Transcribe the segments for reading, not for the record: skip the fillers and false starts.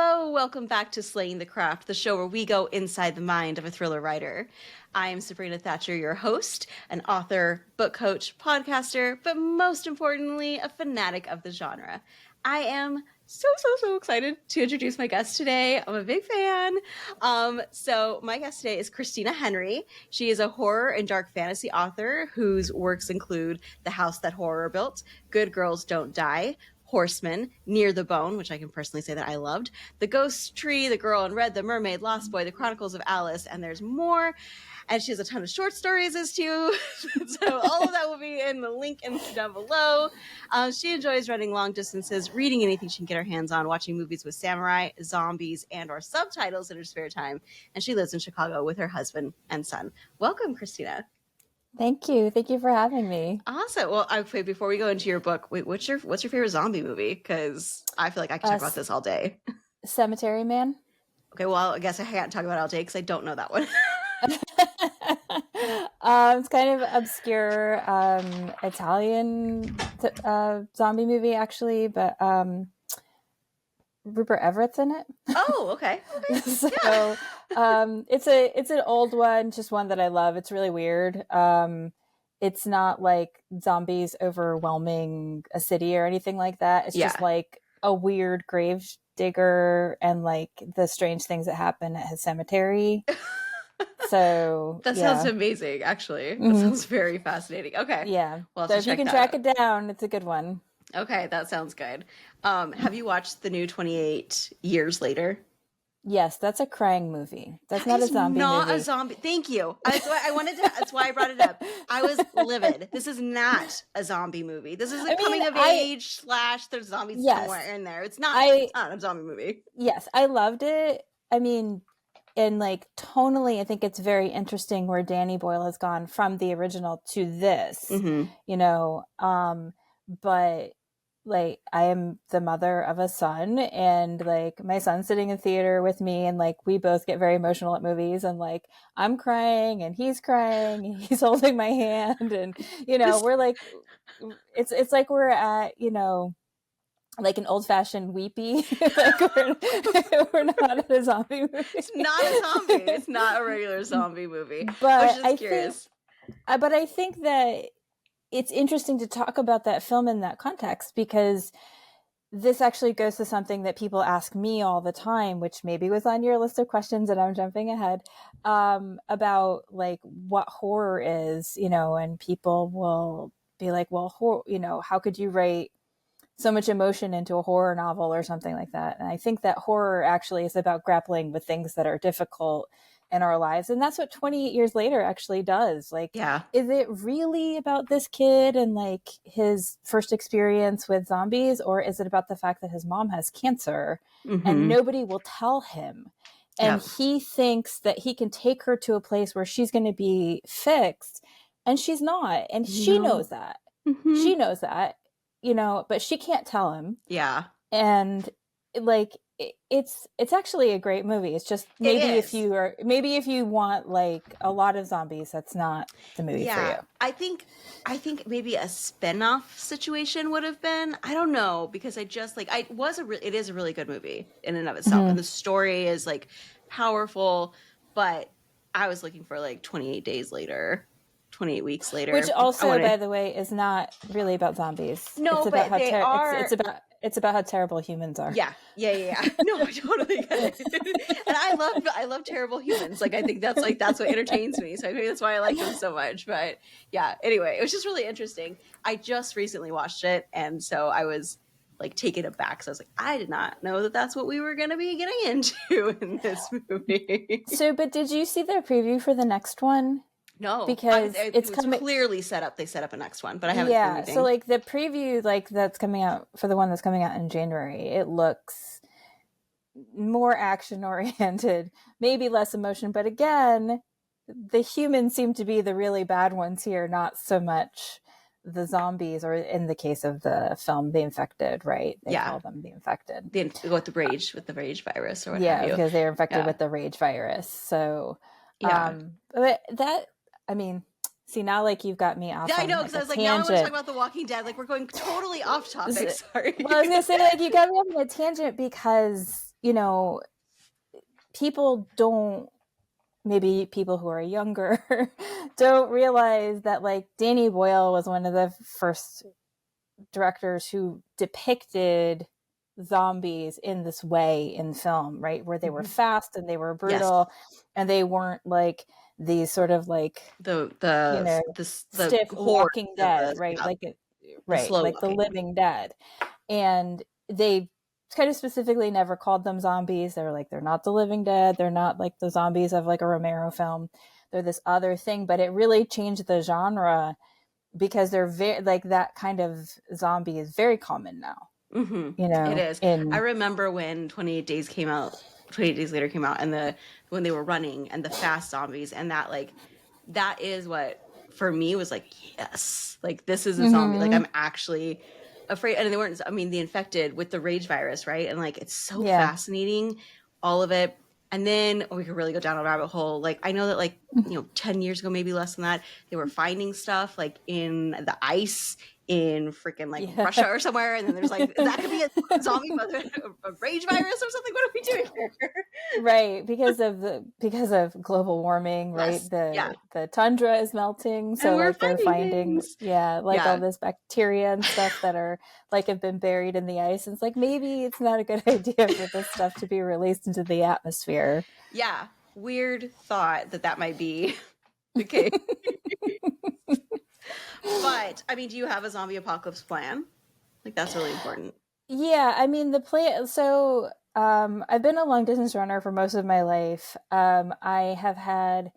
Hello, welcome back to Slaying the Craft, the show where we go inside the mind of a thriller writer. I am Sabrina Thatcher, your host, an author, book coach, podcaster, but most importantly, a fanatic of the genre. I am so excited to introduce my guest today. I'm a big fan. So my guest today is Christina Henry. She is a horror and dark fantasy author whose works include The House That Horror Built, Good Girls Don't Die, Horseman, Near the Bone, which I can personally say that I loved, The Ghost Tree, The Girl in Red, The Mermaid, Lost Boy, The Chronicles of Alice, and there's more. And she has a ton of short stories as too. So all of that will be in the link down below. She enjoys running long distances, reading anything she can get her hands on, watching movies with samurai, zombies, and or subtitles in her spare time. And she lives in Chicago with her husband and son. Welcome, Christina. Thank you. Thank you for having me. Awesome. Well, before we go into your book, what's your favorite zombie movie? Because I feel like I can talk about this all day. Cemetery Man. Okay, well, I guess I can't talk about it all day because I don't know that one. It's kind of obscure Italian zombie movie, actually, but Rupert Everett's in it. Oh, okay. So it's an old one, just one that I love. It's really weird. It's not like zombies overwhelming a city or anything like that. It's just like a weird grave digger and like the strange things that happen at his cemetery. So that sounds amazing, actually. That sounds very fascinating. Okay. Yeah. Well, so if you can track it down, it's a good one. Okay, that sounds good. Have you watched the new 28 Years Later? Yes, that's a crying movie. That's not a zombie movie. Not a zombie. Thank you. That's why I brought it up. I was livid. This is not a zombie movie. This is coming of age / there's zombies somewhere in there. It's not a zombie movie. Yes, I loved it. I mean, and like tonally, I think it's very interesting where Danny Boyle has gone from the original to this, you know, but like I am the mother of a son and like my son's sitting in theater with me and like we both get very emotional at movies and like I'm crying and he's holding my hand and you know we're like it's like we're at you know like an old-fashioned weepy like we're not at a zombie movie. It's not a zombie. It's not a regular zombie movie. But I was just curious. But I think that it's interesting to talk about that film in that context because this actually goes to something that people ask me all the time, which maybe was on your list of questions and I'm jumping ahead, about like what horror is, you know, and people will be like, well, you know, how could you write so much emotion into a horror novel or something like that? And I think that horror actually is about grappling with things that are difficult in our lives. And that's what 28 Years Later actually does. Like, is it really about this kid and like his first experience with zombies? Or is it about the fact that his mom has cancer and nobody will tell him? And he thinks that he can take her to a place where she's going to be fixed and she's not. And she knows that. She knows that, you know, but she can't tell him. Yeah. And like, it's actually a great movie. It's just maybe if you want like a lot of zombies, that's not the movie for you. I think maybe a spin-off situation would have been. I don't know because I just like it is a really good movie in and of itself, and the story is like powerful. But I was looking for like 28 Days Later. 28 weeks later, which also, by the way, is not really about zombies. No, it's but about they are. It's about how terrible humans are. Yeah. No, I totally get it. And I love terrible humans. Like I think that's what entertains me. So I think that's why I like them so much. But yeah. Anyway, it was just really interesting. I just recently watched it, and so I was like taken aback. So I was like, I did not know that that's what we were going to be getting into in this movie. So, but did you see the preview for the next one? No, because it's clearly set up. They set up a next one, but I haven't seen anything. So like the preview, like that's coming out for the one that's coming out in January, it looks more action oriented, maybe less emotion. But again, the humans seem to be the really bad ones here, not so much the zombies, or in the case of the film, the infected, right? They call them the infected. With the rage virus or what have you. Because they're infected with the rage virus. So but that. I mean, see, now like you've got me off. Yeah, I know, because I was like, now I want to talk about The Walking Dead. Like, we're going totally off topic. Sorry. Well, I was gonna say, like, you got me off on a tangent because you know, people don't, maybe people who are younger don't realize that like Danny Boyle was one of the first directors who depicted zombies in this way in film, right? Where they were fast and they were Yes. brutal and they weren't like these sort of like, The stiff horde walking of dead, right? Like the right, slow like the walking. living dead. And they kind of specifically never called them zombies. They're like, they're not the living dead. They're not like the zombies of like a Romero film. They're this other thing, but it really changed the genre because they're very like that kind of zombie is very common now. It is. I In remember when 28 Days came out, 28 Days Later came out, and when they were running and the fast zombies, and that is what for me was like, yes, like this is a zombie. Like I'm actually afraid. And they weren't, I mean, the infected with the rage virus, right? And like it's so fascinating, all of it. And then we could really go down a rabbit hole. Like I know that like 10 years ago, maybe less than that, they were finding stuff like in the ice in freaking like Russia or somewhere, and then there's like that could be a zombie, a rage virus or something. What are we doing here? Right, because of global warming, right? Yes. The tundra is melting, And so we're like they're finding things. like all this bacteria and stuff that are like have been buried in the ice. And it's like maybe it's not a good idea for this stuff to be released into the atmosphere. Yeah, weird thought that might be the case. But I mean, do you have a zombie apocalypse plan? Like that's really important. Yeah, I mean the plan. So I've been a long distance runner for most of my life. I had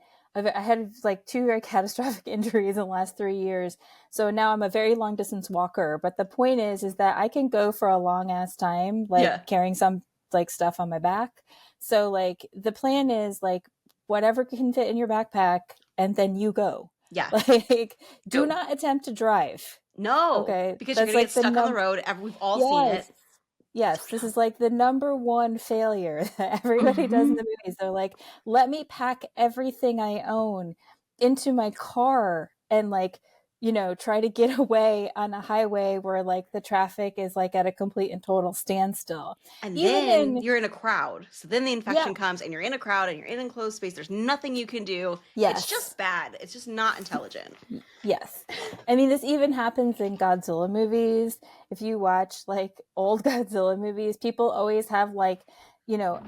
like 2 very catastrophic injuries in the last 3 years. So now I'm a very long distance walker. But the point is that I can go for a long ass time, like carrying some like stuff on my back. So like the plan is like whatever can fit in your backpack, and then you go. Yeah. Like do not attempt to drive. No. Okay. Because That's you're gonna like get stuck on the road. We've all seen it. Yes, this is like the number one failure that everybody does in the movies. They're like, let me pack everything I own into my car and like, try to get away on a highway where like the traffic is like at a complete and total standstill. And then you're in a crowd. So then the infection comes and you're in a crowd and you're in enclosed space. There's nothing you can do. Yes. It's just bad. It's just not intelligent. Yes. I mean, this even happens in Godzilla movies. If you watch like old Godzilla movies, people always have like,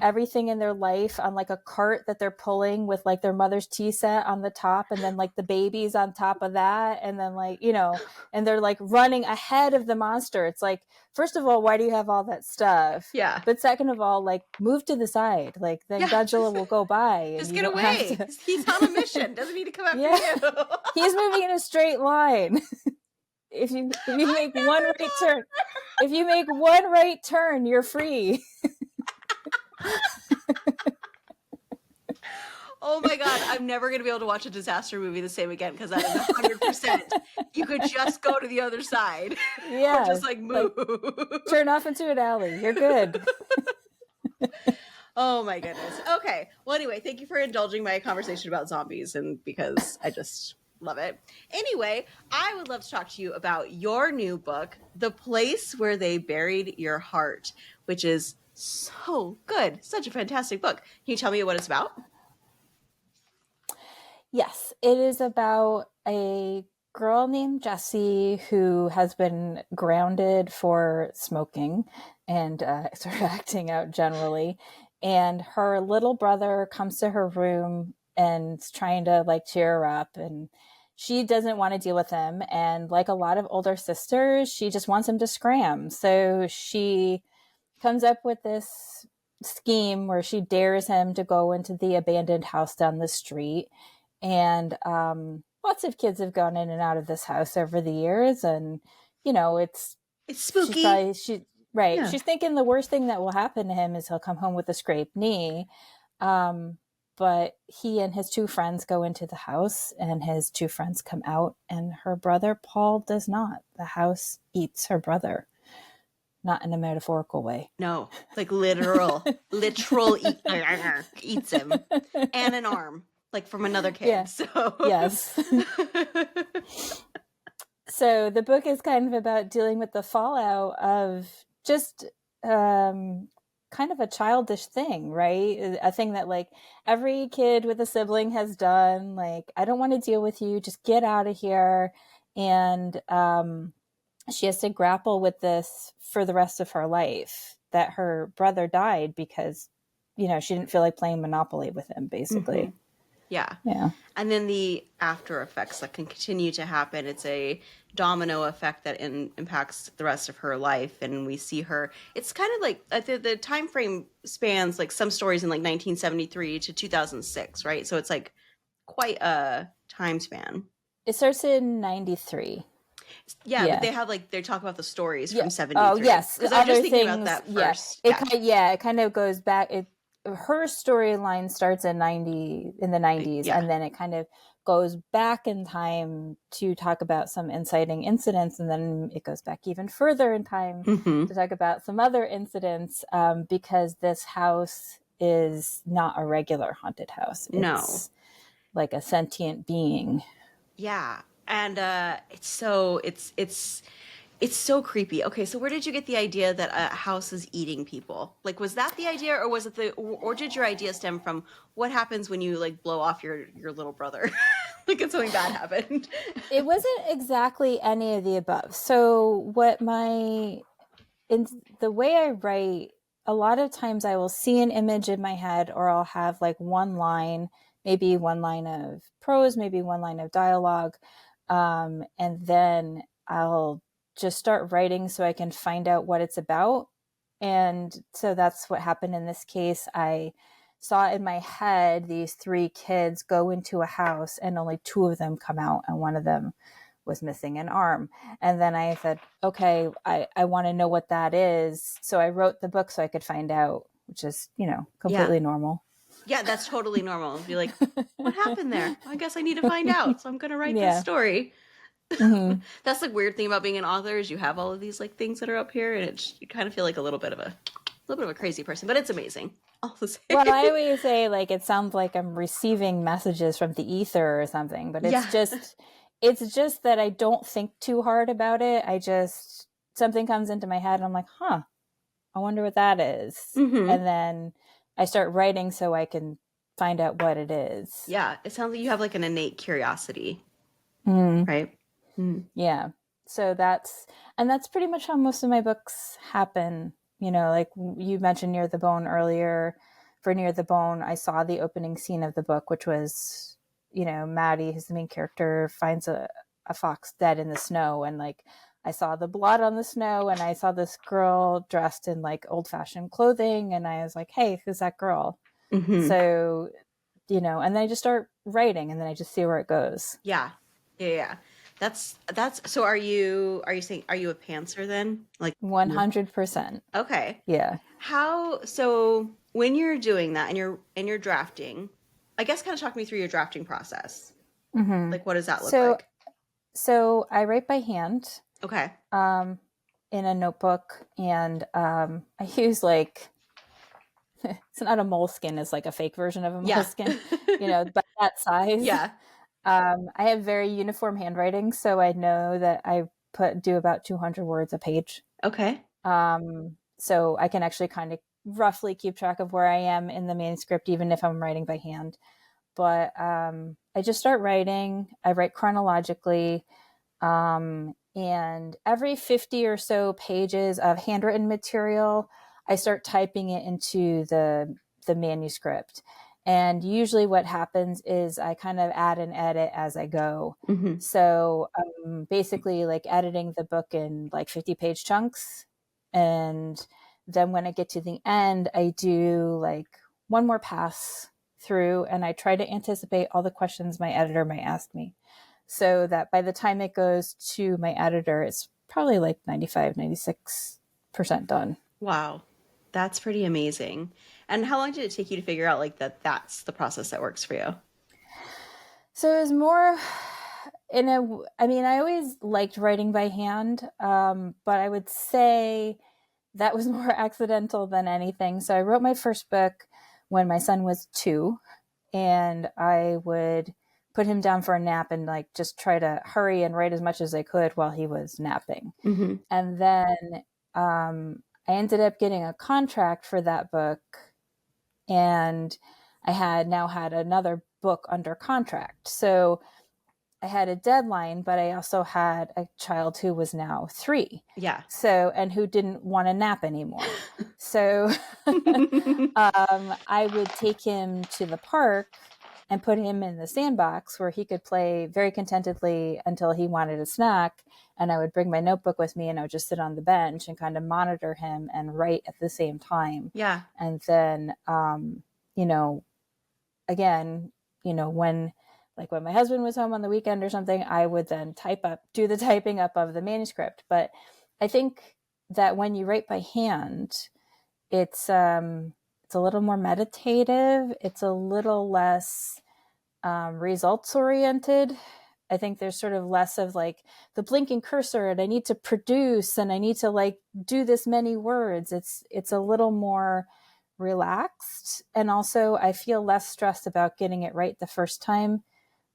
everything in their life on like a cart that they're pulling with like their mother's tea set on the top, and then like the babies on top of that. And then like, and they're like running ahead of the monster. It's like, first of all, why do you have all that stuff? Yeah. But second of all, like move to the side. Like then Godzilla will go by. Just and get away. He's on a mission. Doesn't need to come after you. He's moving in a straight line. If you make one right turn, if you make one right turn, you're free. Oh my God, I'm never going to be able to watch a disaster movie the same again, because that is 100%. You could just go to the other side. Yeah. Or just like move. Like, turn off into an alley. You're good. Oh my goodness. Okay. Well, anyway, thank you for indulging my conversation about zombies, and because I just love it. Anyway, I would love to talk to you about your new book, The Place Where They Buried Your Heart, which is so good. Such a fantastic book. Can you tell me what it's about? Yes, it is about a girl named Jessie who has been grounded for smoking and sort of acting out generally. And her little brother comes to her room and is trying to like cheer her up. And she doesn't want to deal with him. And like a lot of older sisters, she just wants him to scram. So she comes up with this scheme where she dares him to go into the abandoned house down the street. And lots of kids have gone in and out of this house over the years, and it's spooky. She's thinking the worst thing that will happen to him is he'll come home with a scraped knee. But he and his 2 friends go into the house, and his 2 friends come out, and her brother Paul does not. The house eats her brother. Not in a metaphorical way. No, like literal eats him, and an arm. Like from another kid. Yeah. So yes. So the book is kind of about dealing with the fallout of just kind kind of a childish thing, right? A thing that like every kid with a sibling has done. Like, I don't want to deal with you. Just get out of here. And she has to grapple with this for the rest of her life, that her brother died because, you know, she didn't feel like playing Monopoly with him, basically. Yeah. Yeah. And then the after effects that can continue to happen. It's a domino effect that impacts the rest of her life. And we see her, it's kind of like the time frame spans like some stories in like 1973 to 2006, right? So it's like quite a time span. It starts in 93. Yeah, but they have like, they talk about the stories from 73. Oh, yes. Because I was just Other thinking things, about that yeah. first. It kind of goes back. Her storyline starts in the 90s, Yeah. and then it kind of goes back in time to talk about some inciting incidents, and then it goes back even further in time to talk about some other incidents, because this house is not a regular haunted house. It's like a sentient being. Yeah. And it's so creepy. Okay, so where did you get the idea that a house is eating people? Like, was that the idea, or was it or did your idea stem from what happens when you like blow off your little brother? Like, if something bad happened. It wasn't exactly any of the above. So in the way I write, a lot of times I will see an image in my head, or I'll have like one line, maybe one line of prose, maybe one line of dialogue. And then I'll just start writing so I can find out what it's about. And so that's what happened in this case. I saw in my head these three kids go into a house, and only two of them come out, and one of them was missing an arm. And then I said, okay, I want to know what that is. So I wrote the book so I could find out, which is, you know, completely normal. Yeah, that's totally normal. Be like, what happened there? I guess I need to find out. So I'm going to write this story. That's the weird thing about being an author, is you have all of these like things that are up here, and you kind of feel like a little bit of a crazy person, but it's amazing. All the same. Well, I always say like it sounds like I'm receiving messages from the ether or something, but it's just that I don't think too hard about it. Something comes into my head and I'm like, I wonder what that is. And then I start writing so I can find out what it is. Yeah, it sounds like you have like an innate curiosity, right? Yeah. So that's pretty much how most of my books happen. You know, like you mentioned Near the Bone earlier. For Near the Bone, I saw the opening scene of the book, which was, you know, Maddie, who's the main character, finds a fox dead in the snow. And like, I saw the blood on the snow, and I saw this girl dressed in like old fashioned clothing. And I was like, hey, who's that girl? So, you know, and then I just start writing, and then I just see where it goes. Yeah. That's so are you saying, are you a pantser then? Like 100%. Okay. Yeah. So when you're doing that and you're drafting, I guess kind of talk me through your drafting process. Like, what does that look like? So I write by hand. Okay. In a notebook, and I use like, it's not a moleskin, it's like a fake version of a moleskin, you know, but that size. Yeah. I have very uniform handwriting, so I know that I do about 200 words a page. Okay. So I can actually kind of roughly keep track of where I am in the manuscript, even if I'm writing by hand. But I just start writing. I write chronologically. And every 50 or so pages of handwritten material, I start typing it into the manuscript. And usually what happens is I kind of add and edit as I go. So basically like editing the book in like 50-page chunks. And then when I get to the end, I do like one more pass through, and I try to anticipate all the questions my editor might ask me, so that by the time it goes to my editor, it's probably like 95-96% done. Wow. That's pretty amazing. And how long did it take you to figure out like that's the process that works for you? So it was more I always liked writing by hand, but I would say that was more accidental than anything. So I wrote my first book when my son was 2, and I would put him down for a nap and like just try to hurry and write as much as I could while he was napping. And then I ended up getting a contract for that book, and I had now had another book under contract. So I had a deadline, but I also had a child who was now 3. Yeah. So, and who didn't want to nap anymore. So I would take him to the park and put him in the sandbox where he could play very contentedly until he wanted a snack. And I would bring my notebook with me, and I would just sit on the bench and kind of monitor him and write at the same time. Yeah. And then, again, when my husband was home on the weekend or something, I would then do the typing up of the manuscript. But I think that when you write by hand, it's a little more meditative. It's a little less results oriented. I think there's sort of less of the blinking cursor, and I need to produce, and I need to do this many words. It's a little more relaxed. And also I feel less stressed about getting it right the first time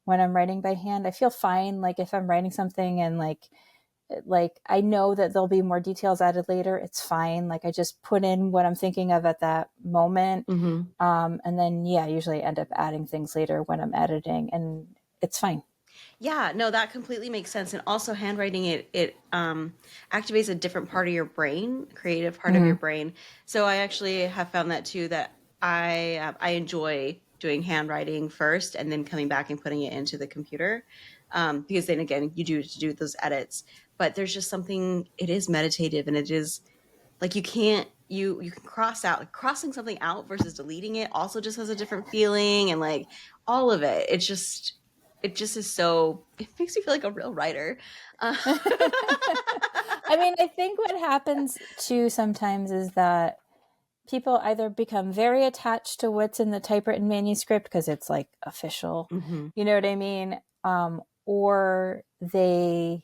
when I'm writing by hand. I feel fine. If I'm writing something and I know that there'll be more details added later, it's fine. I just put in what I'm thinking of at that moment. Mm-hmm. And then, usually I end up adding things later when I'm editing, and it's fine. Yeah, no, that completely makes sense. And also handwriting, it activates a different part of your brain, creative part of your brain. So I actually have found that too, that I enjoy doing handwriting first and then coming back and putting it into the computer. Because then again, you do those edits, but there's just something, it is meditative, and it is you can crossing something out versus deleting it also just has a different feeling, and all of it. It just is so, it makes you feel like a real writer. I mean, I think what happens too sometimes is that people either become very attached to what's in the typewritten manuscript because it's official, you know what I mean? Or the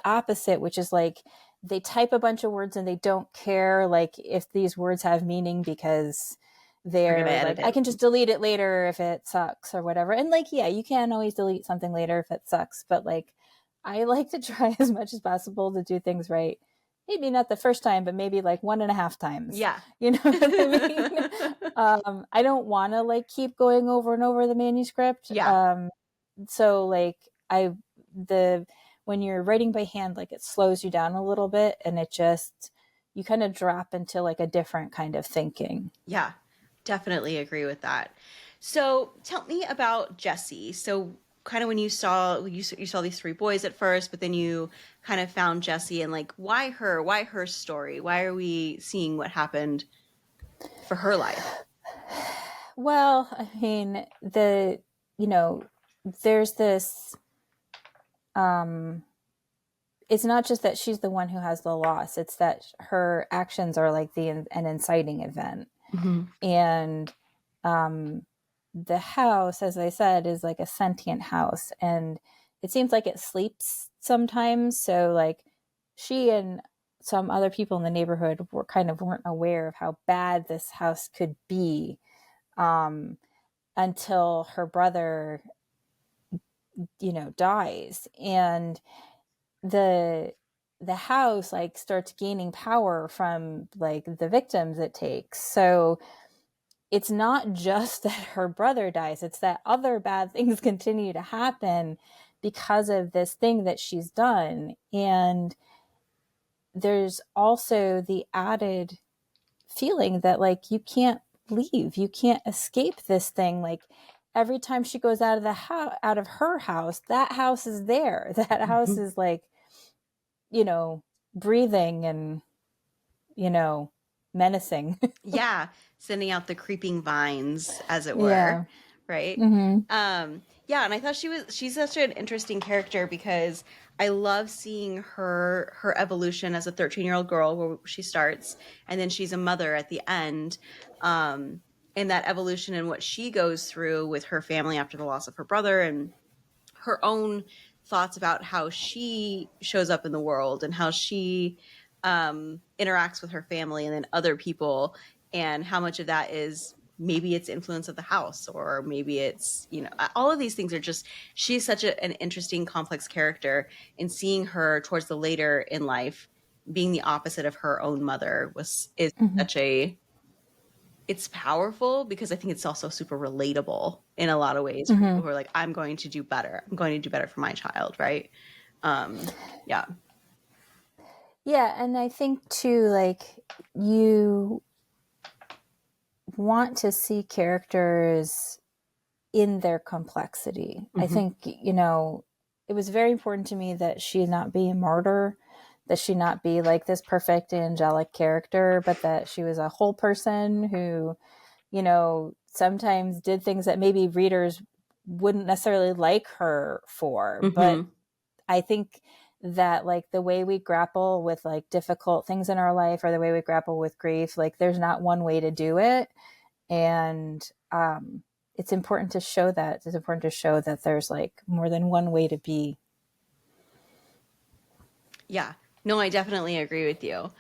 opposite, which is they type a bunch of words and they don't care if these words have meaning because they're I can just delete it later if it sucks or whatever. And you can always delete something later if it sucks, but I like to try as much as possible to do things right. Maybe not the first time, but maybe 1.5 times. Yeah. You know what I mean? I don't want to keep going over and over the manuscript. Yeah. So when you're writing by hand, it slows you down a little bit, and you kind of drop into a different kind of thinking. Yeah, definitely agree with that. So tell me about Jessie. So kind of when you saw these 3 boys at first, but then you kind of found Jessie, and why her story? Why are we seeing what happened for her life? Well, I mean, there's this, it's not just that she's the one who has the loss. It's that her actions are an inciting event. Mm-hmm. And the house, as I said, is a sentient house, and it seems like it sleeps sometimes. So she and some other people in the neighborhood weren't aware of how bad this house could be until her brother dies, and the house starts gaining power from the victims it takes. So it's not just that her brother dies, it's that other bad things continue to happen because of this thing that she's done. And there's also the added feeling that you can't leave, you can't escape this thing. Every time she goes out of her house, that house is there. That house is breathing and menacing. Yeah, sending out the creeping vines, as it were. Yeah. Right? Mm-hmm. Yeah, and I thought she's such an interesting character because I love seeing her evolution as a 13-year-old girl, where she starts, and then she's a mother at the end. And that evolution and what she goes through with her family after the loss of her brother, and her own thoughts about how she shows up in the world and how she interacts with her family and then other people, and how much of that is maybe it's influence of the house, or maybe it's, all of these things are just, she's such an interesting, complex character, and seeing her towards the later in life being the opposite of her own mother is Mhm. such a, it's powerful because I think it's also super relatable in a lot of ways for people Mhm. who are like, I'm going to do better. I'm going to do better for my child, right? Yeah. Yeah, and I think too, like, you want to see characters in their complexity. I Mm-hmm. think, it was very important to me that she not be a martyr, that she not be like this perfect angelic character, but that she was a whole person who, sometimes did things that maybe readers wouldn't necessarily like her for. But Mm-hmm. I think that, like, the way we grapple with like difficult things in our life, or the way we grapple with grief, like, there's not one way to do it. And it's important to show that. It's important to show that there's like more than one way to be. Yeah. No, I definitely agree with you.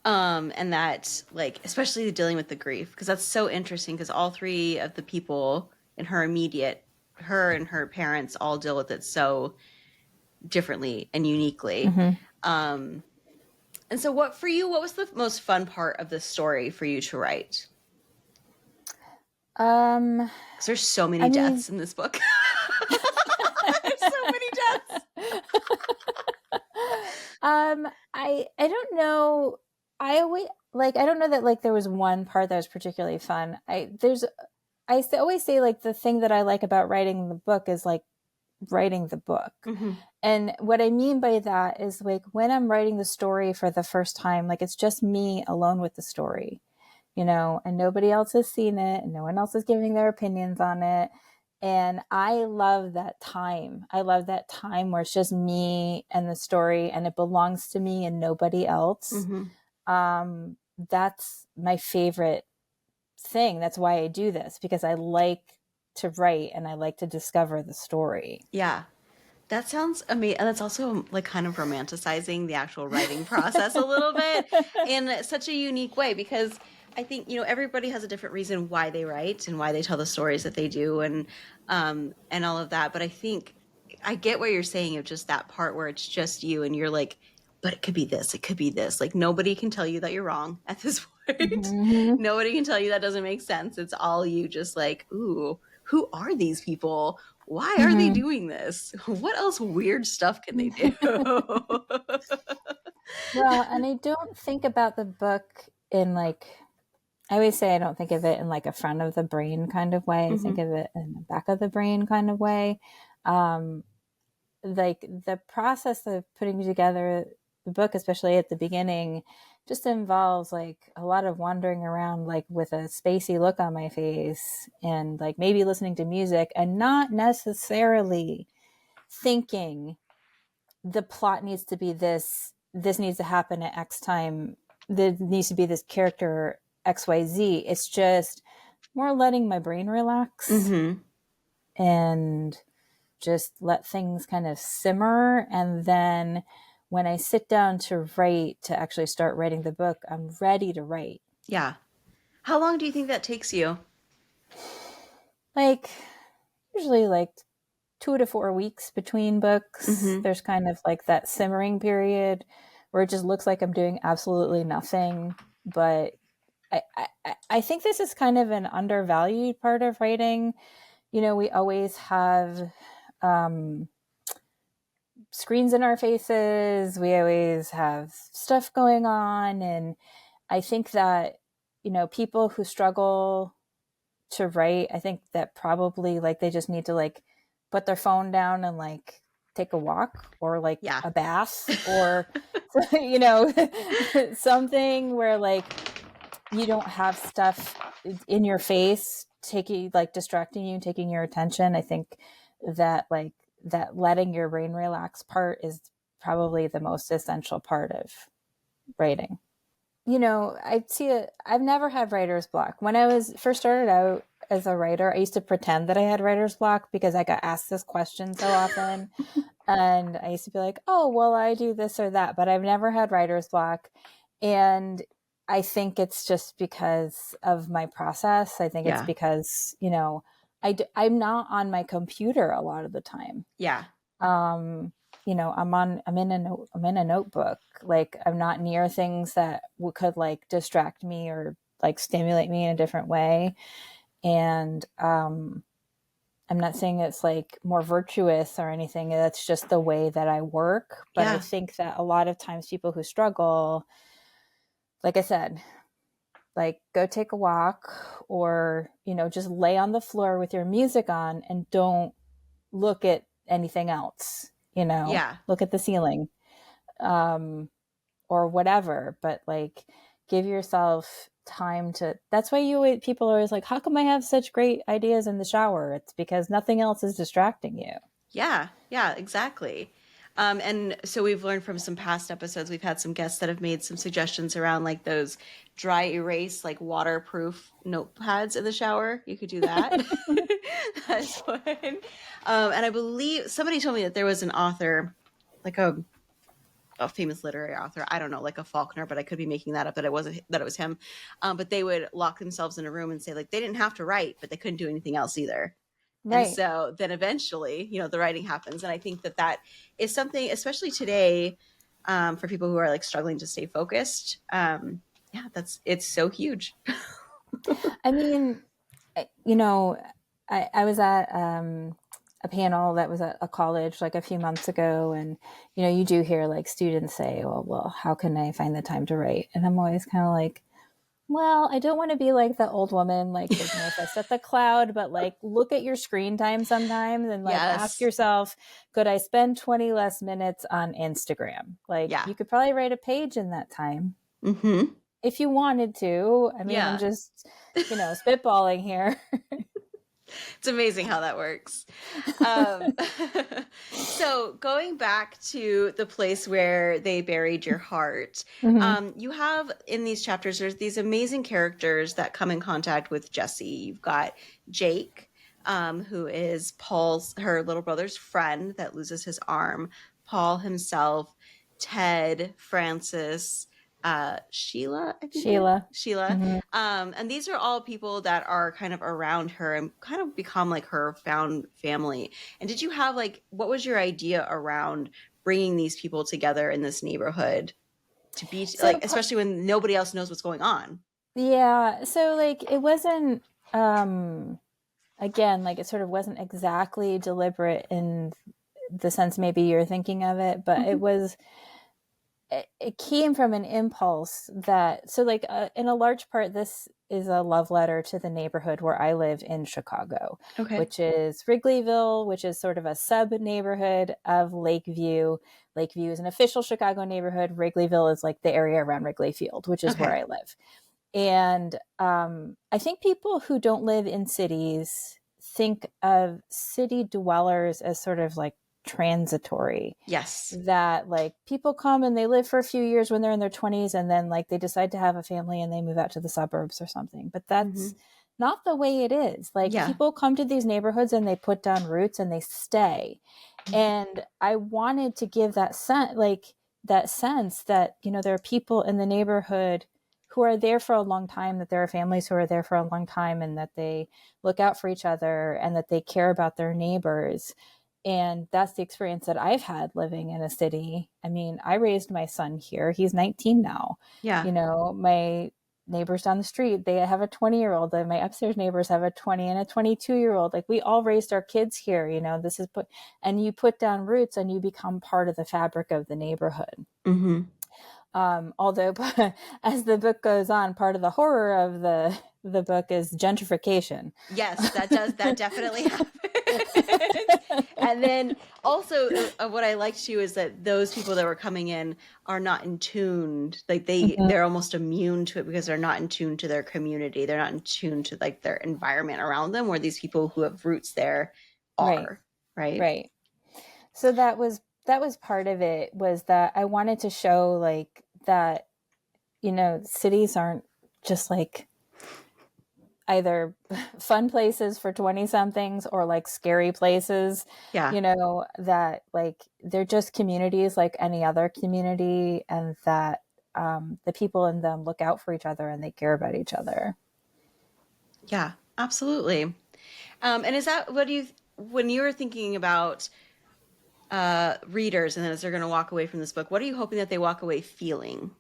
And that, like, especially dealing with the grief, because that's so interesting because all three of the people in her immediate, her and her parents all deal with it so differently and uniquely. Mm-hmm. Um, and so what for you, what was the most fun part of the story for you to write? Um, Because there's so many I mean, deaths in this book. There's so many deaths. I don't know. I always like, I don't know that like there was one part that was particularly fun. Always say, like, the thing that I like about writing the book is like writing the book. Mm-hmm. And what I mean by that is, like, when I'm writing the story for the first time, like, it's just me alone with the story, and nobody else has seen it and no one else is giving their opinions on it. And I love that time. I love that time where it's just me and the story, and it belongs to me and nobody else. Mm-hmm. That's my favorite thing. That's why I do this, because I like to write and I like to discover the story. Yeah. That sounds amazing. And that's also like kind of romanticizing the actual writing process a little bit in such a unique way because I think, everybody has a different reason why they write and why they tell the stories that they do and all of that. But I think I get what you're saying of just that part where it's just you and you're like, but it could be this, it could be this. Like nobody can tell you that you're wrong at this point. Mm-hmm. Nobody can tell you that doesn't make sense. It's all you just like, ooh, who are these people? Why are they Mm-hmm. doing this? What else weird stuff can they do? Well, and I don't think about the book in like, I always say I don't think of it in like a front of the brain kind of way. I Mm-hmm. think of it in the back of the brain kind of way. Um, like, the process of putting together the book, especially at the beginning, just involves like a lot of wandering around, like with a spacey look on my face, and like maybe listening to music and not necessarily thinking the plot needs to be this needs to happen at X time, there needs to be this character XYZ. It's just more letting my brain relax Mm-hmm. and just let things kind of simmer. And then when I sit down to write, to actually start writing the book, I'm ready to write. Yeah. How long do you think that takes you? Like, usually like 2 to 4 weeks between books. Mm-hmm. There's kind of like that simmering period where it just looks like I'm doing absolutely nothing. But I think this is kind of an undervalued part of writing. We always have screens in our faces. We always have stuff going on. And I think that, people who struggle to write, I think that probably like they just need to like put their phone down and like take a walk, or like Yeah. a bath, or something where like you don't have stuff in your face taking, like, distracting you, taking your attention. I think that like that letting your brain relax part is probably the most essential part of writing. I've never had writer's block. When I was first started out as a writer, I used to pretend that I had writer's block because I got asked this question so often. And I used to be like, oh, well, I do this or that, but I've never had writer's block. And I think it's just because of my process. I think it's Yeah. because, I'm not on my computer a lot of the time. Yeah. Um, I'm in a notebook. Like, I'm not near things that could like distract me or like stimulate me in a different way. And I'm not saying it's like more virtuous or anything. That's just the way that I work. But I Yeah. think that a lot of times people who struggle, like I said, like go take a walk, or, just lay on the floor with your music on and don't look at anything else, Yeah. look at the ceiling, or whatever. But like, give yourself time to, that's why people are always like, how come I have such great ideas in the shower? It's because nothing else is distracting you. Yeah, yeah, exactly. And so we've learned from some past episodes, we've had some guests that have made some suggestions around like those dry erase, like waterproof notepads in the shower. You could do that. That's one. And I believe somebody told me that there was an author, like a famous literary author. I don't know, like a Faulkner, but I could be making that up. That it was him. But they would lock themselves in a room and say like they didn't have to write, but they couldn't do anything else either. And Right. so then eventually, the writing happens. And I think that is something, especially today, for people who are like struggling to stay focused. Yeah, it's so huge. I mean, I was at a panel that was at a college like a few months ago, and you do hear like students say, well, how can I find the time to write? And I'm always kind of like, well, I don't want to be like the old woman, like with no fist at the cloud, but like look at your screen time sometimes and like ask Yes. yourself, could I spend 20 less minutes on Instagram? Like, Yeah. you could probably write a page in that time Mm-hmm. if you wanted to. I mean, I'm Yeah. just, spitballing here. It's amazing how that works. Um, so going back to the place where they buried your heart, Mm-hmm. you have in these chapters, there's these amazing characters that come in contact with Jessie. You've got Jake, who is her little brother's friend that loses his arm, Paul himself, Ted, Francis, Sheila, I think Sheila. Mm-hmm. And these are all people that are kind of around her and kind of become like her found family. And did you have like, what was your idea around bringing these people together in this neighborhood to be So, like, especially when nobody else knows what's going on? yeah. So, like, it wasn't, again, like, it sort of wasn't exactly deliberate in the sense maybe you're thinking of it, but Mm-hmm. it came from an impulse that, so like, in a large part, this is a love letter to the neighborhood where I live in Chicago, Okay. which is Wrigleyville, which is sort of a sub neighborhood of Lakeview. Lakeview is an official Chicago neighborhood. Wrigleyville is like the area around Wrigley Field, which is where Okay. I live. And I think people who don't live in cities think of city dwellers as sort of like transitory, Yes. that like people come and they live for a few years when they're in their 20s, and then like they decide to have a family and they move out to the suburbs or something. But Mm-hmm. that's not the way it is. Like, Yeah. people come to these neighborhoods and they put down roots and they stay. And I wanted to give that sense that there are people in the neighborhood who are there for a long time, that there are families who are there for a long time, and that they look out for each other and that they care about their neighbors. And that's the experience that I've had living in a city. I mean, I raised my son here. He's 19 now. Yeah. My neighbors down the street, they have a 20-year-old, and my upstairs neighbors have a 20 and a 22-year-old. Like, we all raised our kids here. This is and you put down roots and you become part of the fabric of the neighborhood. Mm-hmm. Although, as the book goes on, part of the horror of the book is gentrification. Yes, that definitely happens. And then also what I liked too is that those people that were coming in are not in tune. Like they're almost immune to it because they're not in tune to their community. They're not in tune to like their environment around them, where these people who have roots there are. Right. So that was part of it, was that I wanted to show like that, cities aren't just like either fun places for 20 somethings or like scary places. Yeah. That like they're just communities like any other community, and that the people in them look out for each other and they care about each other. Yeah, absolutely. And is that when you were thinking about readers, and then as they're going to walk away from this book, what are you hoping that they walk away feeling?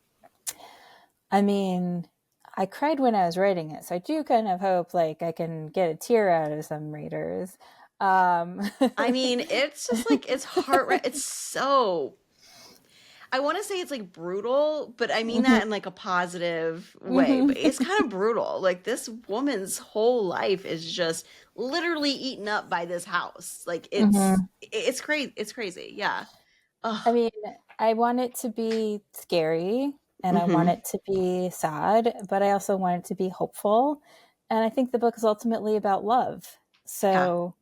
I mean, I cried when I was writing it, so I do kind of hope like I can get a tear out of some readers. I mean, it's just like it's heart. It's so. I want to say it's like brutal, but I mean that in like a positive way. But it's kind of brutal. Like this woman's whole life is just literally eaten up by this house. Like it's crazy. It's crazy. Yeah. I Ugh. mean, I want it to be scary and I want Mm-hmm. it to be sad, but I also want it to be hopeful. And I think the book is ultimately about love. Yeah, So,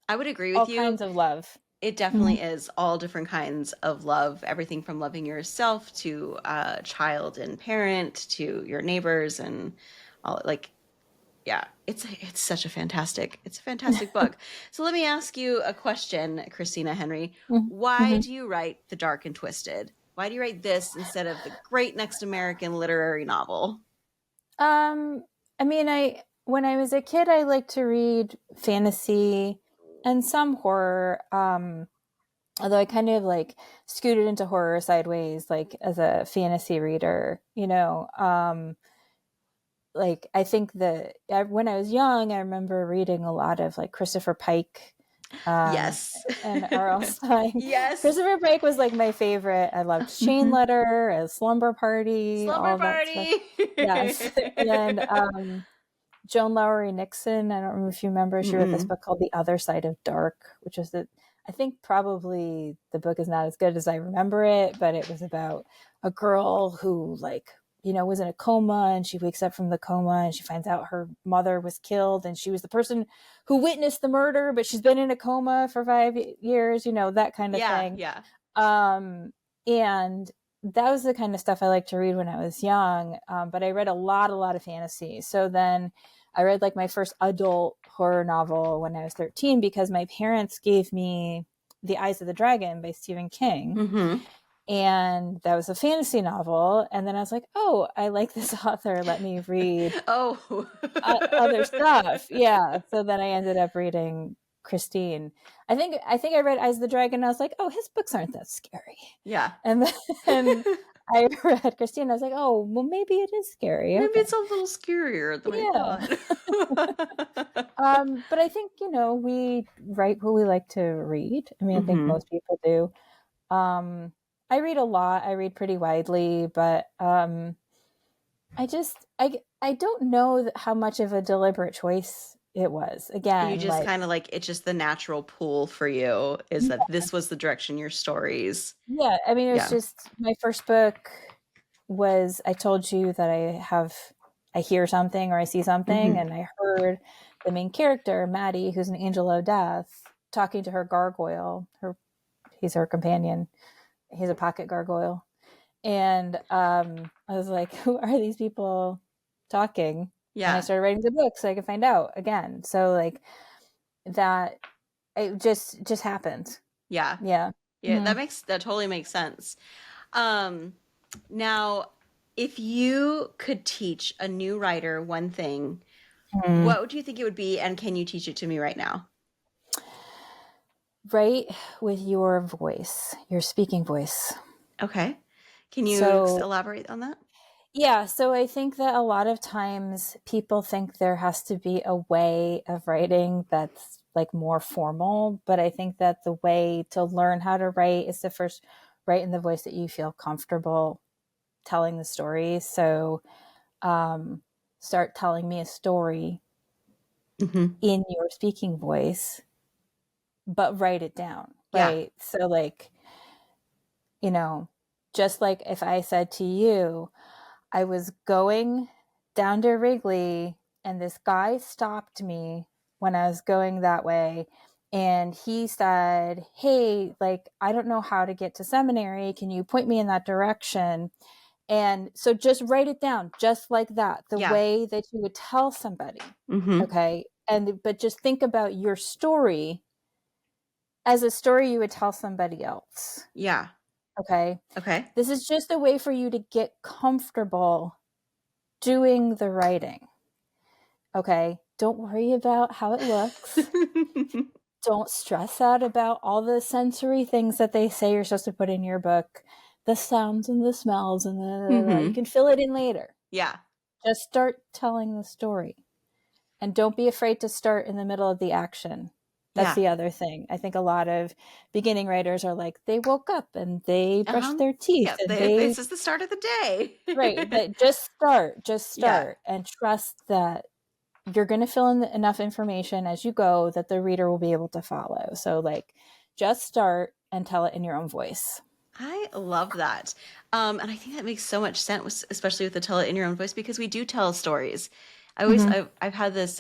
I would agree with all you. kinds of love. It Mhm. definitely is all different kinds of love, everything from loving yourself to child and parent to your neighbors and all like yeah, it's such it's a fantastic book. So let me ask you a question, Christina Henry. Why Mhm. do you write The Dark and Twisted? Why do you write this instead of the great Next American literary novel? Um, I mean, when I was a kid, I liked to read fantasy and some horror. Although I kind of like scooted into horror sideways, like as a fantasy reader, like I think that when I was young, I remember reading a lot of like Christopher Pike, um, Yes. and R.L. Stein. Yes. Christopher Pike was like my favorite. I loved Shane Mhm. Letter, a Slumber Party, Slumber all of that stuff. Party. Yes, and Joan Lowery Nixon. I don't remember if you remember. She wrote this Mm-mm. book called The Other Side of Dark, which was I think probably the book is not as good as I remember it, but it was about a girl who like, was in a coma and she wakes up from the coma and she finds out her mother was killed and she was the person who witnessed the murder, but she's been in a coma for 5 years, that kind of Yeah, thing. yeah. Um, and that was the kind of stuff I liked to read when I was young. But I read a lot of fantasy. So then I read like my first adult horror novel when I was 13 because my parents gave me The Eyes of the Dragon by Stephen King. Mm-hmm. And that was a fantasy novel. And then I was like, oh, I like this author. Let me read Oh. other stuff. Yeah. So then I ended up reading Christine. I think I read Eyes of the Dragon. And I was like, oh, his books aren't that scary. Yeah. And then I read Christine. I was like, oh, well, maybe it is scary. Maybe Okay. it's a little scarier than I Yeah. thought. But I think, we write what we like to read. I mean, I think Mm-hmm. most people do. I read a lot. I read pretty widely, but I don't know how much of a deliberate choice it was. You Again, just like, kind of like it's just the natural pull for you is that this was the direction your stories. yeah, I mean, it was Yeah. just my first book was I told you that I hear something or I see something, Mm-hmm. and I heard the main character, Maddie, who's an angel of death, talking to her gargoyle. He's her companion. He's a pocket gargoyle. And I was like, who are these people talking? And I Yeah. started writing the book so I could find out again. So like that, it just happened. Yeah. Yeah. Yeah, Mm-hmm. that totally makes sense. Um Now if you could teach a new writer one thing, Mm-hmm. what would you think it would be and can you teach it to me right now? Write with your voice, your speaking voice. Okay. Can you So elaborate on that? yeah, so I think that a lot of times people think there has to be a way of writing that's like more formal, but I think that the way to learn how to write is to first write in the voice that you feel comfortable telling the story. So um, start telling me a story Mm-hmm. in your speaking voice, but write it down, Yeah. right? So, like, you know, just like if I said to you, I was going down to Wrigley and this guy stopped me when I was going that way. And he said, hey, like, I don't know how to get to seminary. Can you point me in that direction? And so just write it down just like that, the Yeah. way that you would tell somebody. Mm-hmm. Okay. But just think about your story as a story you would tell somebody else. Yeah. Okay. Okay. This is just a way for you to get comfortable doing the writing. Okay. Don't worry about how it looks. don't stress out about all the sensory things that they say you're supposed to put in your book, the sounds and the smells and you can fill it in later. Yeah. Just start telling the story. And don't be afraid to start in the middle of the action. That's the other thing. I think a lot of beginning writers are like, they woke up and they brushed their teeth. Yeah, And this is the start of the day. Right. But just start and trust that you're going to fill in enough information as you go that the reader will be able to follow. So like, just start and tell it in your own voice. I love that. And I think that makes so much sense, especially with the tell it in your own voice, because we do tell stories. I've had this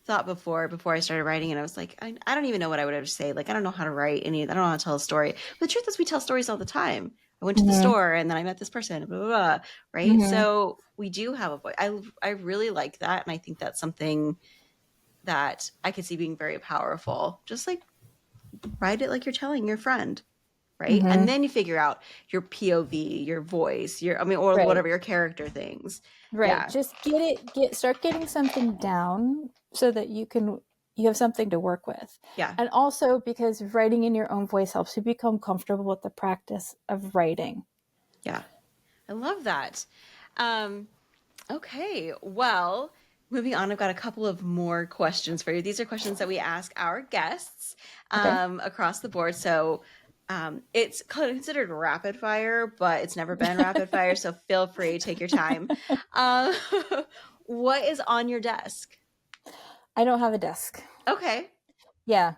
thought before I started writing, and I was like, I don't even know what I would have to say. Like, I don't know how to write I don't know how to tell a story. But the truth is we tell stories all the time. I went to the store and then I met this person, blah, blah, blah, right? So we do have a voice. I really like that. And I think that's something that I could see being very powerful. Just like write it like you're telling your friend, right? And then you figure out your POV, your voice, or whatever your character things. Right. Yeah. Just start getting something down so that you have something to work with. Yeah. And also because writing in your own voice helps you become comfortable with the practice of writing. Yeah. I love that. Okay. Well, moving on, I've got a couple of more questions for you. These are questions that we ask our guests across the board. So it's considered rapid fire, but it's never been rapid fire. So feel free, take your time. What is on your desk? I don't have a desk. Okay. Yeah.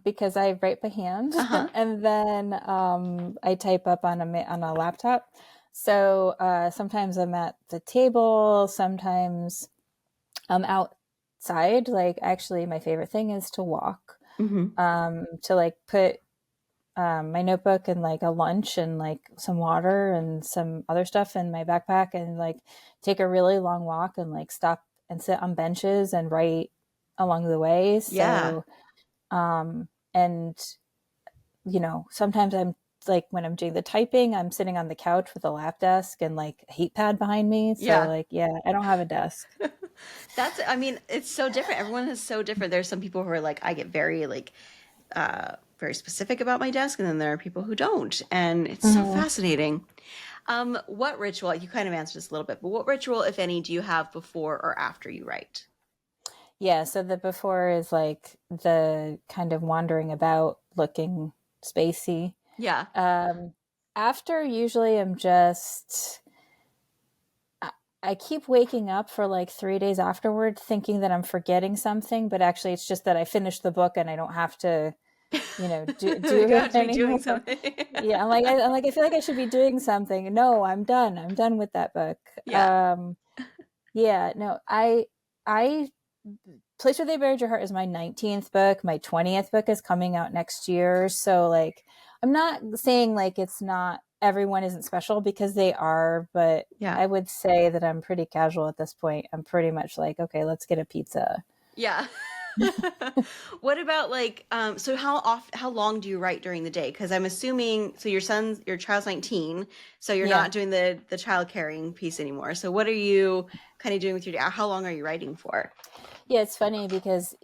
Because I write by hand and then I type up on a laptop. So sometimes I'm at the table, sometimes I'm outside. Like actually my favorite thing is to walk, to like put my notebook and like a lunch and like some water and some other stuff in my backpack and like take a really long walk and like stop and sit on benches and write along the way. So, and sometimes I'm like, when I'm doing the typing, I'm sitting on the couch with a lap desk and like a heat pad behind me. So I don't have a desk. It's so different. Everyone is so different. There's some people who are like, I get very like, very specific about my desk, and then there are people who don't, and it's so fascinating. What ritual, you kind of answered this a little bit, but what ritual, if any, do you have before or after you write? Yeah, so the before is like the kind of wandering about, looking spacey. Yeah. After, usually I'm just, I keep waking up for like 3 days afterward thinking that I'm forgetting something, but actually it's just that I finished the book and I don't have to, do it anymore. Doing something. Yeah, I feel like I should be doing something. No, I'm done. I'm done with that book. Yeah. No, I Place Where They Buried Your Heart is my 19th book. My 20th book is coming out next year. So like, I'm not saying like it's not, everyone isn't special, because they are, but I would say that I'm pretty casual at this point. I'm pretty much like, okay, let's get a pizza. Yeah. What about like, so how long do you write during the day? Because I'm assuming, so your child's 19, so you're not doing the child caring piece anymore. So what are you kind of doing with your day? How long are you writing for? Yeah, it's funny because,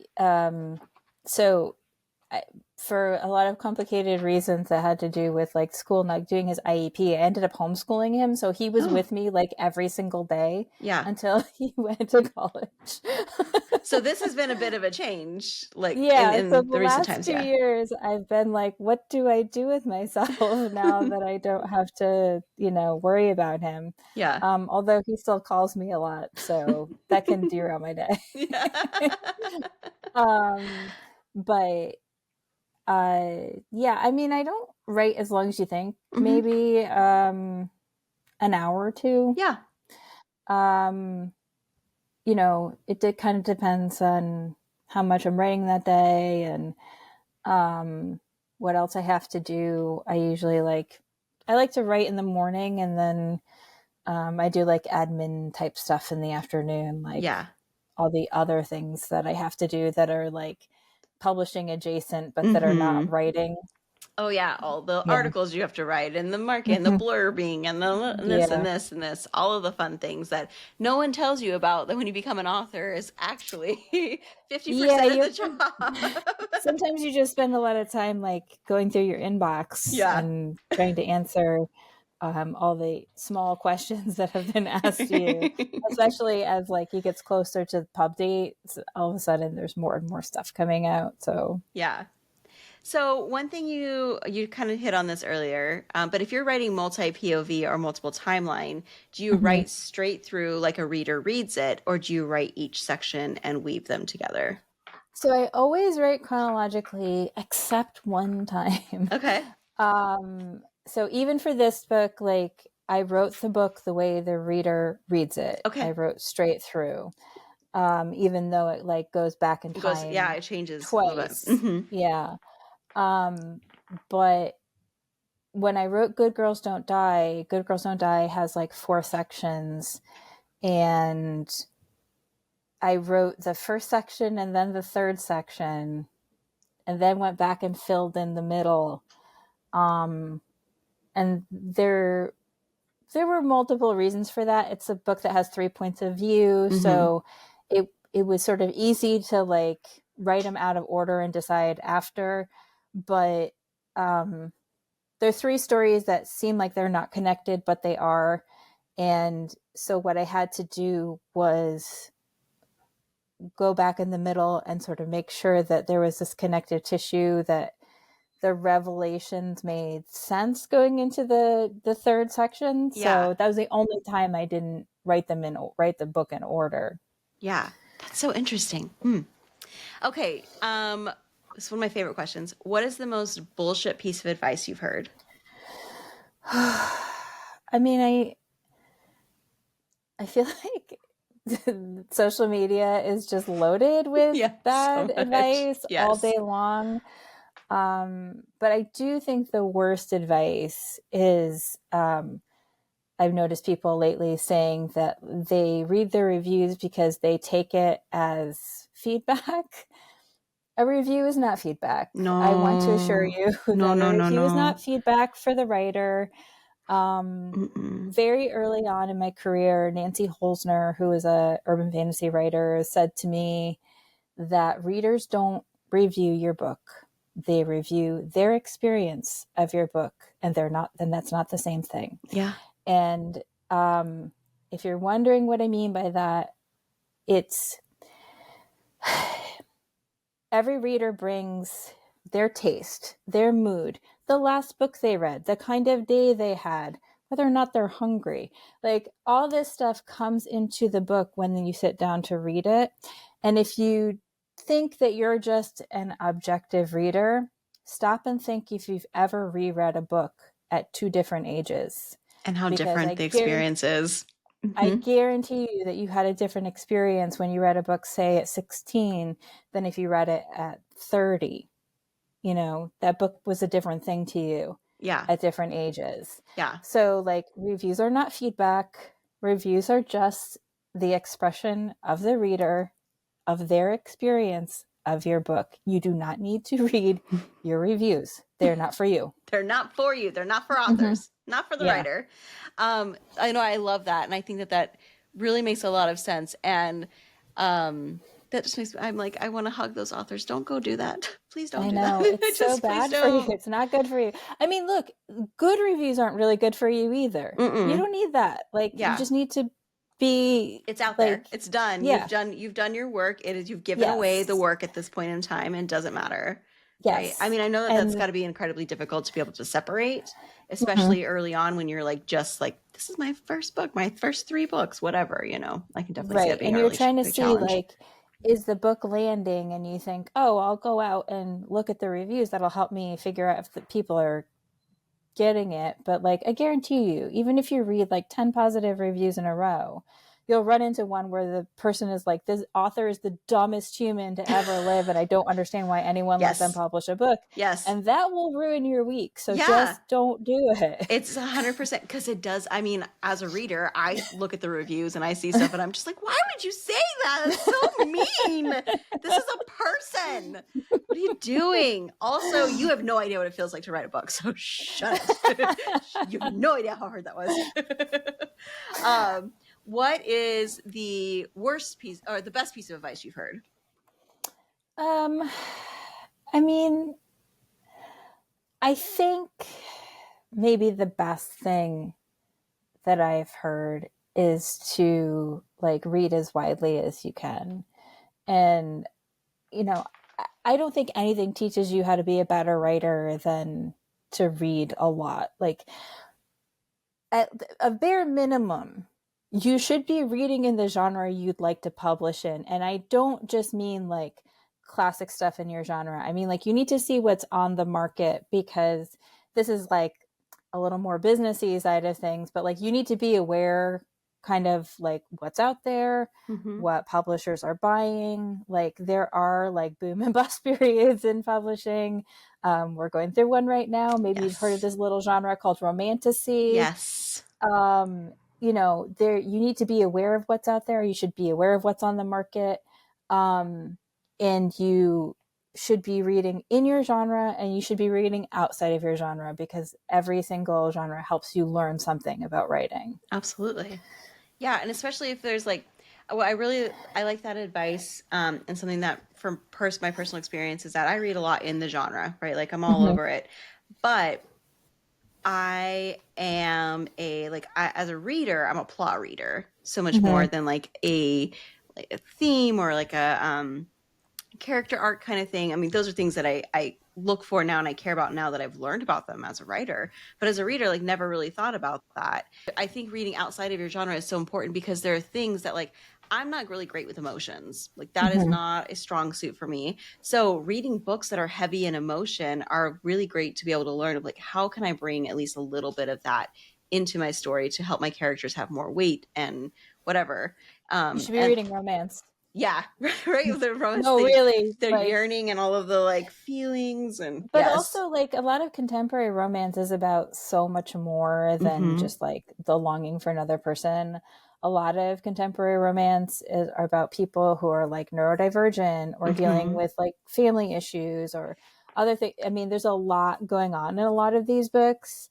for a lot of complicated reasons that had to do with like school not doing his IEP, I ended up homeschooling him. So he was with me like every single day until he went to college. So this has been a bit of a change, like in so the recent times. 2 years, I've been like, what do I do with myself now that I don't have to, worry about him? Yeah. Although he still calls me a lot, so that can derail my day. But I don't write as long as you think. Maybe an hour or two. Yeah. It kind of depends on how much I'm writing that day and what else I have to do. I usually I like to write in the morning, and then I do like admin type stuff in the afternoon, like all the other things that I have to do that are like publishing adjacent, but that are not writing. Oh yeah, all the Yeah. articles you have to write and the market and the blurbing and and this and Yeah. this and this, all of the fun things that no one tells you about that when you become an author is actually Yeah, 50% of the job. sometimes you just spend a lot of time like going through your inbox Yeah. and trying to answer all the small questions that have been asked you, especially as like he gets closer to the pub date. All of a sudden, there's more and more stuff coming out. So Yeah. So one thing you kind of hit on this earlier, but if you're writing multi POV or multiple timeline, do you Mhm. write straight through like a reader reads it, or do you write each section and weave them together? So I always write chronologically, except one time. Okay. So even for this book, like I wrote the book the way the reader reads it. I Okay. wrote straight through, even though it like goes back in It goes, yeah, time it changes a little bit. twice. Yeah. Um, but when I wrote Good Girls Don't Die, Good Girls Don't Die has like 4 sections, and I wrote the first section and then the third section, and then went back and filled in the middle. Um, and there were multiple reasons for that. It's a book that has 3 points of view, so it was sort of easy to like write them out of order and decide after. But there are 3 stories that seem like they're not connected, but they are. And so what I had to do was go back in the middle and sort of make sure that there was this connective tissue, that the revelations made sense going into the third section. Yeah. So that was the only time I didn't write the book in order. Yeah. That's so interesting. Okay. It's one of my favorite questions. What is the most bullshit piece of advice you've heard? I mean, I feel like social media is just loaded with Yeah, bad so much. advice all Yes. day long. But I do think the worst advice is I've noticed people lately saying that they read their reviews because they take it as feedback. A review is not feedback. I want to assure No. you No, that a no, no, review is no. not feedback for the writer. Very early on in my career, Nancy Holzner, who is a urban fantasy writer, said to me that readers don't review your book. They review their experience of your book, and then that's not the same thing. Yeah. And if you're wondering what I mean by that, it's every reader brings their taste, their mood, the last book they read, the kind of day they had, whether or not they're hungry. Like all this stuff comes into the book when you sit down to read it. And if you think that you're just an objective reader, stop and think if you've ever reread a book at 2 different ages. And how Because different the experience is. I guarantee you that you had a different experience when you read a book, say at 16, than if you read it at 30. You know, that book was a different thing to you Yeah. at different ages. Yeah. So, like, reviews are not feedback. Reviews are just the expression of the reader, of their experience of your book. You do not need to read your reviews. They're not for you. They're not for you. They're not for authors, not for the Yeah. writer. I know I love that. And I think that really makes a lot of sense. And that just makes me, I'm like, I want to hug those authors. Don't go do that. Please don't I do know. that. It's Just so bad please for you. don't. It's not good for you. I mean, look, good reviews aren't really good for you either. You don't need that. Like, Yeah. you just need to be. It's out like, there. It's done. Yeah. You've done your work. It is, you've given away the work at this point in time, and it doesn't matter. Yes. Right? I mean, I know that that's got to be incredibly difficult to be able to separate, especially early on when you're like, just like, this is my first book, my first 3 books, whatever, you know. I can definitely see that being and a you're really trying to big see challenge. like, is the book landing? And you think, oh, I'll go out and look at the reviews. That'll help me figure out if the people are getting it. But like, I guarantee you, even if you read like 10 positive reviews in a row, you'll run into one where the person is like, this author is the dumbest human to ever live, and I don't understand why anyone let them Yes. publish a book. Yes. And that will ruin your week. So Yeah. just don't do it. It's 100% because it does. I mean, as a reader, I look at the reviews and I see stuff and I'm just like, why would you say that? That's so mean. This is a person. What are you doing? Also, you have no idea what it feels like to write a book, so shut it. You have no idea how hard that was. What is the worst piece or the best piece of advice you've heard? I mean, I think maybe the best thing that I've heard is to like read as widely as you can. And, you know, I don't think anything teaches you how to be a better writer than to read a lot. Like, at a bare minimum, you should be reading in the genre you'd like to publish in. And I don't just mean like classic stuff in your genre. I mean, like, you need to see what's on the market, because this is like a little more businessy side of things, but like you need to be aware kind of like what's out there, what publishers are buying. Like there are like boom and bust periods in publishing. We're going through one right now. Maybe you've heard of this little genre called romantasy. Yes. You know, there, you need to be aware of what's out there. You should be aware of what's on the market. And you should be reading in your genre, and you should be reading outside of your genre, because every single genre helps you learn something about writing. Absolutely. Yeah. And especially if there's like, well, I like that advice. And something that from my personal experience is that I read a lot in the genre, right? Like I'm all over it, but I am as a reader, I'm a plot reader so much more than like a theme or like a, character arc kind of thing. I mean, those are things that I look for now and I care about now that I've learned about them as a writer. But as a reader, like never really thought about that. I think reading outside of your genre is so important because there are things that like I'm not really great with emotions. Like that is not a strong suit for me. So reading books that are heavy in emotion are really great to be able to learn of like how can I bring at least a little bit of that into my story to help my characters have more weight and whatever. You should be reading romance. Yeah, right. The romance, no, really, they're like, yearning and all of the like feelings and. But also, like, a lot of contemporary romance is about so much more than just like the longing for another person. A lot of contemporary romance are about people who are like neurodivergent or dealing with like family issues or other things. I mean, there's a lot going on in a lot of these books.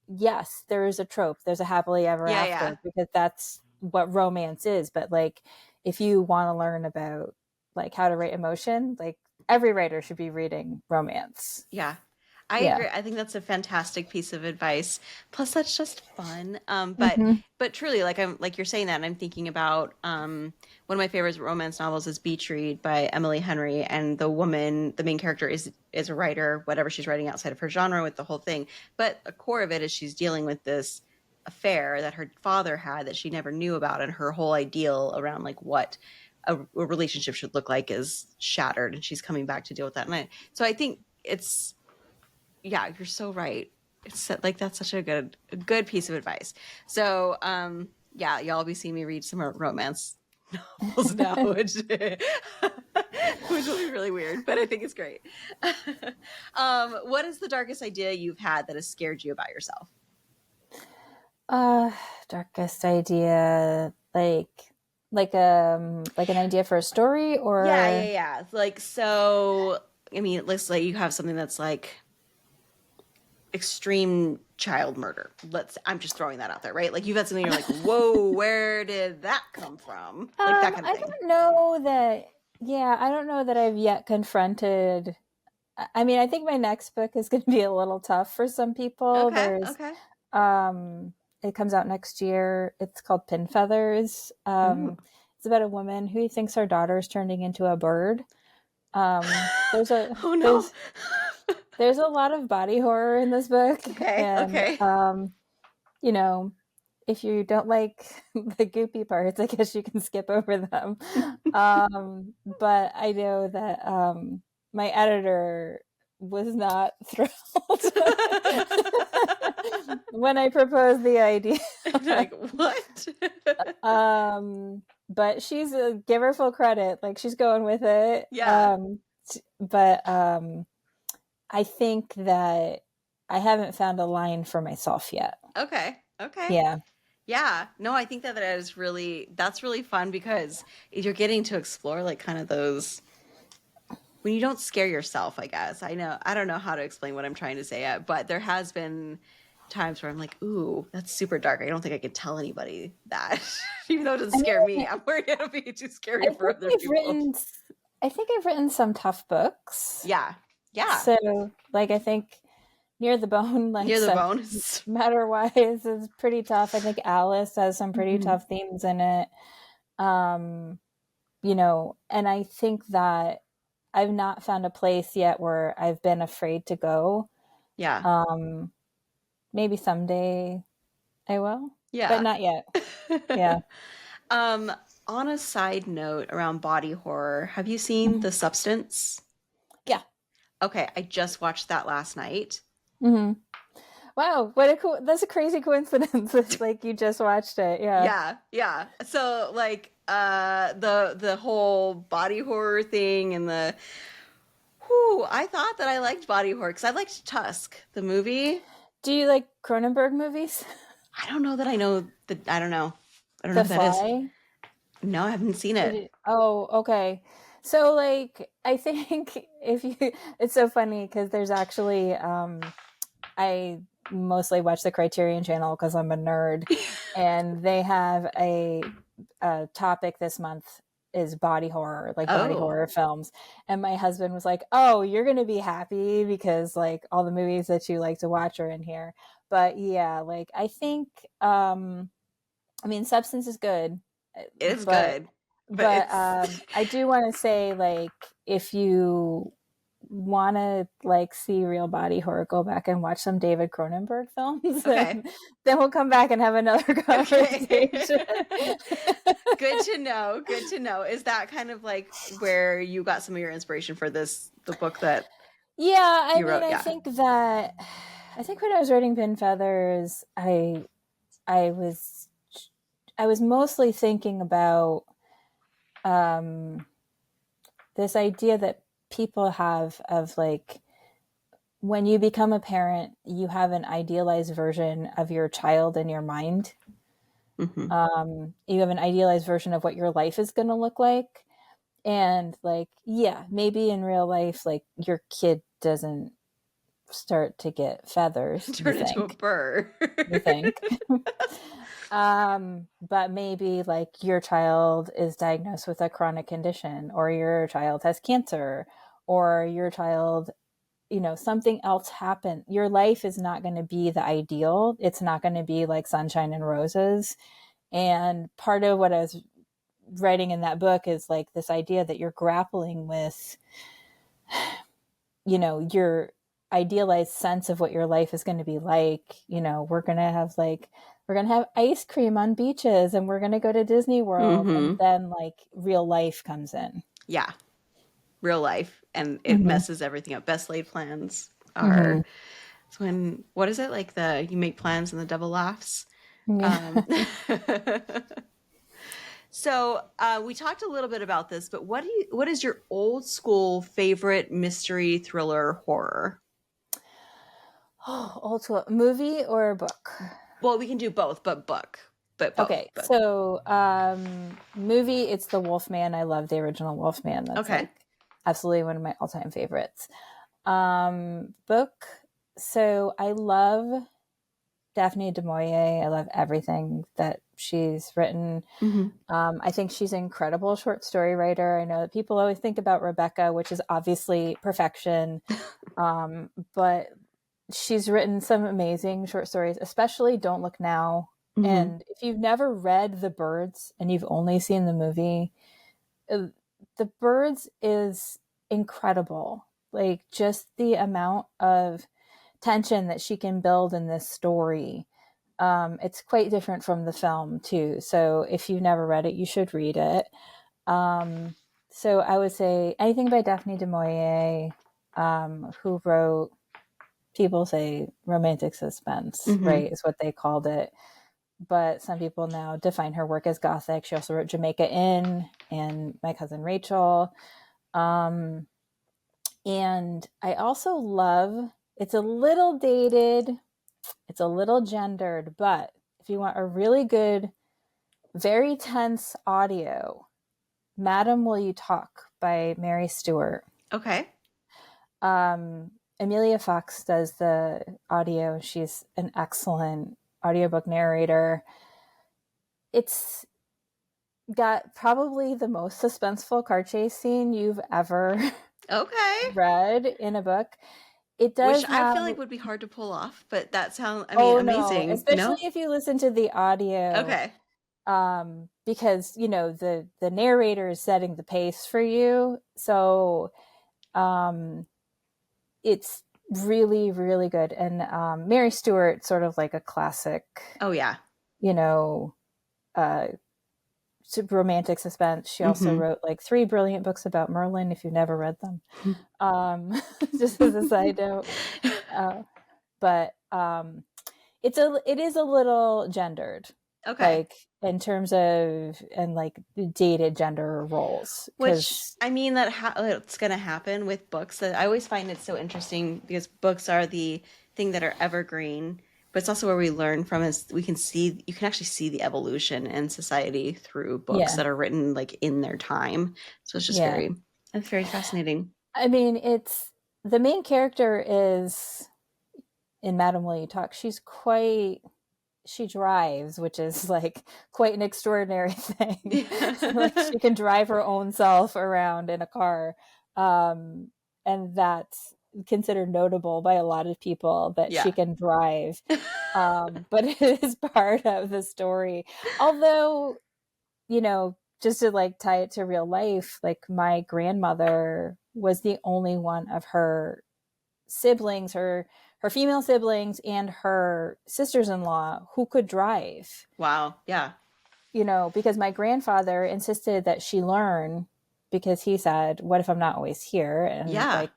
Yes, there is a trope. There's a happily ever after because that's what romance is. But like, if you want to learn about like how to write emotion, like every writer should be reading romance. Yeah, I agree. I think that's a fantastic piece of advice. Plus, that's just fun. But truly, like you're saying that, and I'm thinking about one of my favorite romance novels is Beach Read by Emily Henry, and the main character is a writer, whatever she's writing outside of her genre with the whole thing. But a core of it is she's dealing with this affair that her father had that she never knew about, and her whole ideal around like what a relationship should look like is shattered, and she's coming back to deal with that. And so I think it's, yeah, you're so right. It's like that's such a good piece of advice. So yeah, y'all be seeing me read some romance novels now, which will be really weird, but I think it's great. What is the darkest idea you've had that has scared you about yourself? Darkest idea, like an idea for a story, or yeah. Like, so I mean, let's say you have something that's like extreme child murder. I'm just throwing that out there, right? Like you've had something you're like, whoa, where did that come from? Like that kind of thing. I don't know that I've yet confronted. I mean, I think my next book is going to be a little tough for some people. Okay. It comes out next year. It's called Pin Feathers. It's about a woman who thinks her daughter is turning into a bird. There's a there's a lot of body horror in this book. Okay. You know, if you don't like the goopy parts, I guess you can skip over them. But I know that my editor was not thrilled when I proposed the idea. Like, what? But she's give her full credit. Like, she's going with it. Yeah. But I think that I haven't found a line for myself yet. Okay. Yeah. Yeah. No, I think that's really fun because you're getting to explore like kind of those when you don't scare yourself, I guess. I don't know how to explain what I'm trying to say yet, but there has been times where I'm like, ooh, that's super dark. I don't think I could tell anybody that. Even though it doesn't scare me. I'm worried it'll be too scary for other people. I think I've written some tough books. Yeah. So, like, I think Near the Bone, like, Near the Bone, matter-wise is pretty tough. I think Alice has some pretty tough themes in it. You know, and I think that I've not found a place yet where I've been afraid to go. Yeah. Maybe someday I will. Yeah. But not yet. Yeah. On a side note around body horror, have you seen The Substance? Yeah. Okay, I just watched that last night. Mm-hmm. Wow, that's a crazy coincidence. It's like you just watched it. Yeah. So like the whole body horror thing and I thought that I liked body horror because I liked Tusk, the movie. Do you like Cronenberg movies? I don't know that I know I don't know. I don't The know what that Fly? is. No, I haven't seen it. Oh, okay. So, like, I think it's so funny because there's actually, I mostly watch the Criterion Channel because I'm a nerd, and they have a topic this month is body horror, like body horror films. And my husband was like, "Oh, you're gonna be happy because like all the movies that you like to watch are in here." But yeah, like I think, I mean, Substance is good. It is good. But I do want to say, like, if you want to like see real body horror, go back and watch some David Cronenberg films. Okay. Then we'll come back and have another conversation. Okay. Good to know. Is that kind of like where you got some of your inspiration for the book that you wrote? I think when I was writing Pin Feathers, I was mostly thinking about this idea that people have of like when you become a parent, you have an idealized version of your child in your mind. Mm-hmm. You have an idealized version of what your life is going to look like. And like, yeah, maybe in real life, like your kid doesn't start to get feathers. Turn into a burr. You think? But maybe like your child is diagnosed with a chronic condition, or your child has cancer, or your child, you know, something else happened. Your life is not going to be the ideal. It's not going to be like sunshine and roses. And part of what I was writing in that book is like this idea that you're grappling with, you know, your idealized sense of what your life is going to be like. You know, we're going to have ice cream on beaches and we're going to go to Disney World. Mm-hmm. And then like real life comes in. Yeah. Real life. And it messes everything up. Best laid plans are it's when, what is it? Like you make plans and the devil laughs. Yeah. So we talked a little bit about this, but what is your old school favorite mystery thriller horror? Oh, old school movie or book? Well, we can do both, but book. But both. Okay, so movie, it's The Wolfman. I love the original Wolfman. That's like absolutely one of my all-time favorites. Book, so I love Daphne du Maurier. I love everything that she's written. I think she's an incredible short story writer. I know that people always think about Rebecca, which is obviously perfection, but she's written some amazing short stories, especially Don't Look Now. And if you've never read The Birds and you've only seen the movie, The Birds is incredible. Like just the amount of tension that she can build in this story. It's quite different from the film too. So if you've never read it, you should read it. So I would say anything by Daphne du Maurier. who wrote, people say romantic suspense, right, is what they called it. But some people now define her work as Gothic. She also wrote Jamaica Inn and My Cousin Rachel. And I also love, it's a little dated, it's a little gendered, but if you want a really good, very tense audio, Madam Will You Talk by Mary Stewart. Okay. Amelia Fox does the audio. She's an excellent audiobook narrator. It's got probably the most suspenseful car chase scene you've ever read in a book. It does, which I feel like would be hard to pull off, but that sounds, amazing. No. Especially if you listen to the audio. Okay. Because, the narrator is setting the pace for you. So it's really, really good. And Mary Stewart, sort of like a classic. Oh, yeah. Romantic suspense. She also wrote like 3 brilliant books about Merlin, if you've never read them. Just as a side note. But it is a little gendered. Okay. Like in terms of, and like dated gender roles. Which, it's going to happen with books. That I always find it so interesting because books are the thing that are evergreen, but it's also where we learn from, is you can actually see the evolution in society through books that are written like in their time. So it's just it's very fascinating. It's, the main character is, in Madam Will You Talk, she drives, which is like quite an extraordinary thing. Like she can drive her own self around in a car. And that's considered notable by a lot of people, that she can drive. But it is part of the story. Although, just to like tie it to real life, like my grandmother was the only one of her siblings, her female siblings and her sisters-in-law who could drive. Wow. Yeah. Because my grandfather insisted that she learn, because he said, what if I'm not always here? And like,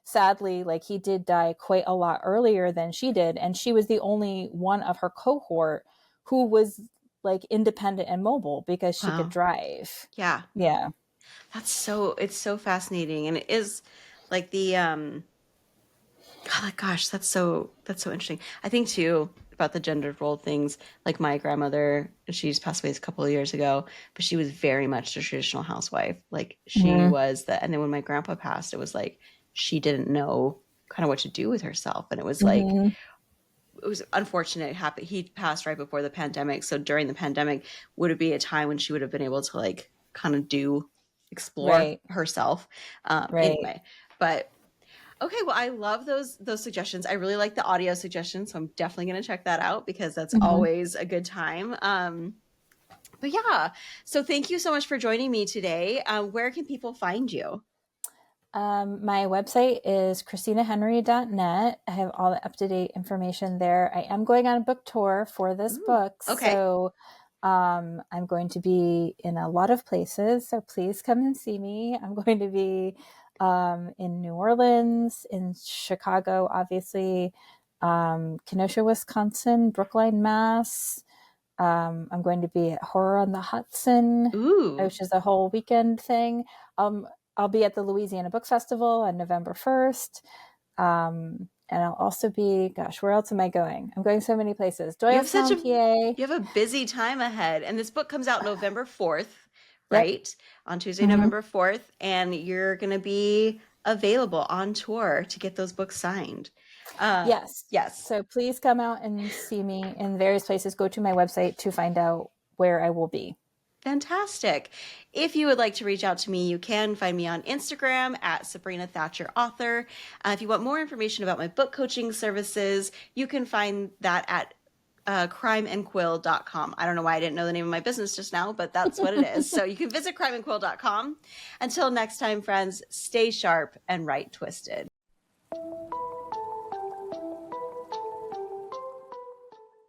sadly, like he did die quite a lot earlier than she did. And she was the only one of her cohort who was like independent and mobile because she could drive. Yeah. Yeah. It's so fascinating. And it is like the, gosh, that's so interesting. I think too about the gendered role things, like my grandmother, she's passed away a couple of years ago, but she was very much a traditional housewife. Like she was and then when my grandpa passed, it was like, she didn't know kind of what to do with herself. And it was like, it was unfortunate. He passed right before the pandemic. So during the pandemic, would it be a time when she would have been able to like kind of explore herself? Anyway, but okay, well, I love those suggestions. I really like the audio suggestions, so I'm definitely going to check that out because that's always a good time. But yeah, so thank you so much for joining me today. Where can people find you? My website is ChristinaHenry.net. I have all the up-to-date information there. I am going on a book tour for this book. Okay. So I'm going to be in a lot of places. So please come and see me. I'm going to be in New Orleans, in Chicago, obviously, Kenosha, Wisconsin, Brookline, Mass. I'm going to be at Horror on the Hudson, which is a whole weekend thing. I'll be at the Louisiana Book Festival on November 1st. And I'll also be, where else am I going? I'm going so many places. Doylestown, PA. You have a busy time ahead. And this book comes out November 4th, right? On Tuesday, November 4th. And you're going to be available on tour to get those books signed. Yes. So please come out and see me in various places. Go to my website to find out where I will be. Fantastic. If you would like to reach out to me, you can find me on Instagram at Sabrina Thatcher Author. If you want more information about my book coaching services, you can find that at crimeandquill.com. I don't know why I didn't know the name of my business just now, but that's what it is. So you can visit crimeandquill.com. Until next time, friends, stay sharp and write twisted.